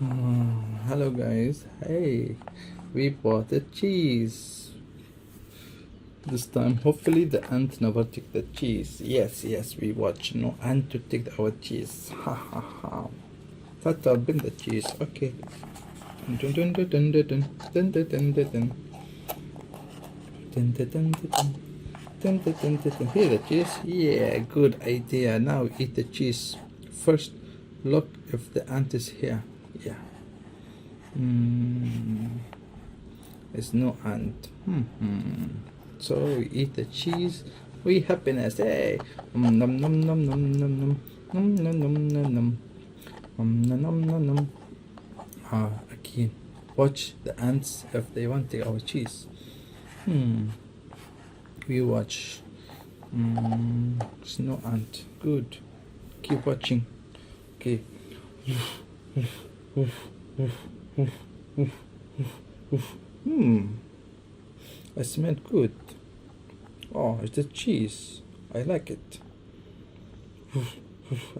Hello guys, hey, we bought a cheese. This time hopefully the ant never take the cheese. Yes, we watch no ant to take our cheese. Ha ha ha. Tata bring the cheese, okay. Dun dun dun dun dun dun dun dun dun dun dun. Dun dun dun dun dun. Dun dun dun dun dun. Here the cheese. Yeah, good idea. Now eat the cheese. First look if the ant is here. Yeah. There's no ant. So we eat the cheese. We happiness. Hey. Nom nom nom nom nom nom nom nom nom nom nom nom nom nom. Again. Watch the ants if they want to take our cheese. We watch. There's no ant. Good. Keep watching. Okay. I smell good. Oh, it's the cheese. I like it.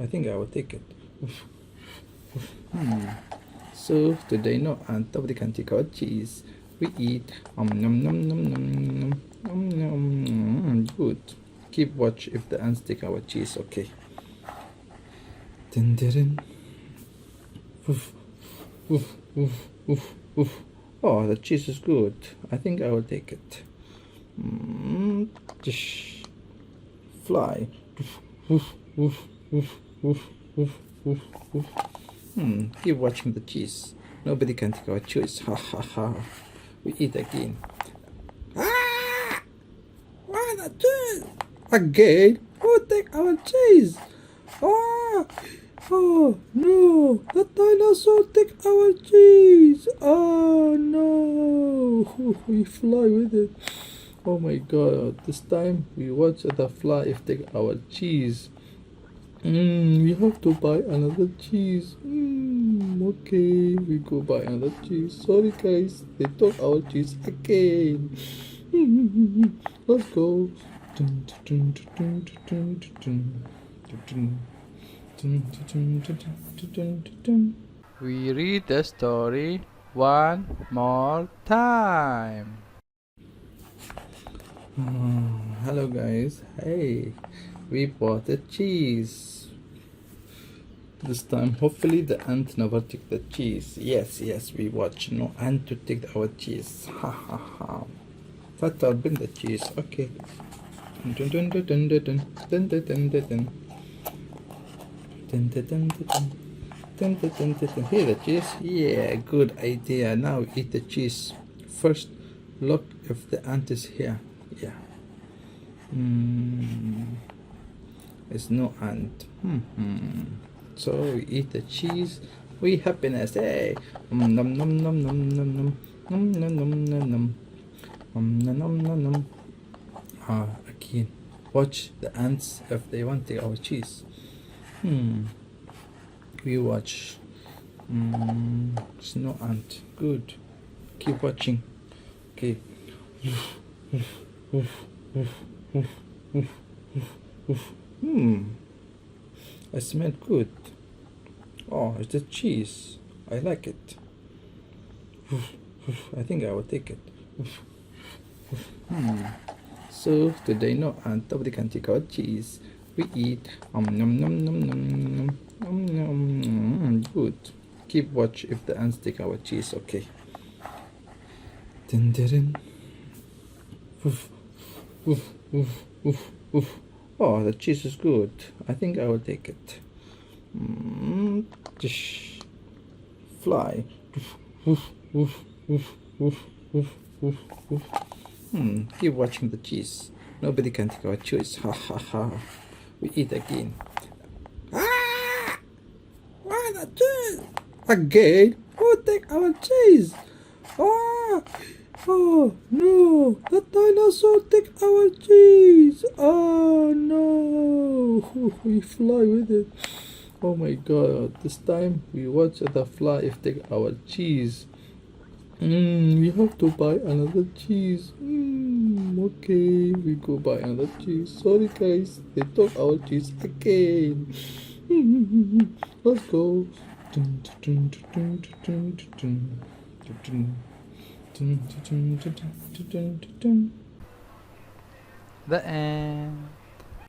I think I will take it. So today no ant, nobody can take our cheese. We eat. Nom nom nom nom nom nom nom. Good. Keep watch if the ants take our cheese. Okay. Dun, dun, dun. Oh, the cheese is good. I think I will take it. Just fly. Keep watching the cheese. Nobody can take our cheese. Ha ha ha. We eat again. Ah! Why the cheese? Again? Who take our cheese? Ah! Oh no! The dinosaur take our cheese! Oh no! We fly with it. Oh my god, this time we watch the fly if take our cheese. We have to buy another cheese. Okay, we go buy another cheese. Sorry guys, they took our cheese again. Let's go. We read the story one more time. Hello guys, hey, we bought a cheese. This time hopefully the ant never take the cheese. Yes, we watch no ant to take our cheese. Ha ha ha. Tata bring the cheese, okay. Dun dun dun dun dun dun dun dun dun dun. Dun dun dun dun dun. Dun dun dun dun dun. Here the cheese. Yeah, good idea. Now eat the cheese. First look if the ant is here. Yeah. There's no ant. So we eat the cheese. We happiness. Hey. Nom nom nom nom nom nom nom nom nom nom nom nom nom. Again. Watch the ants if they want to take our cheese. We watch. There's no ant. Good. Keep watching. Okay. I smell good. Oh, it's the cheese. I like it. I think I will take it. So today no ant, nobody can take our cheese. We eat. Nom nom nom nom nom nom. Good. Keep watch if the ants take our cheese. Okay. Dun, dun, dun. Oh, the cheese is good. I think I will take it. Just fly. Keep watching the cheese. Nobody can take our cheese. Ha ha ha. We eat again. Ah! Why the cheese? Again? Who take our cheese? Ah! Oh no! The dinosaur take our cheese! Oh no! We fly with it. Oh my god, this time we watch the fly if take our cheese. We have to buy another cheese. Okay, we go buy another cheese. Sorry guys, they took our cheese again. Let's go. The end.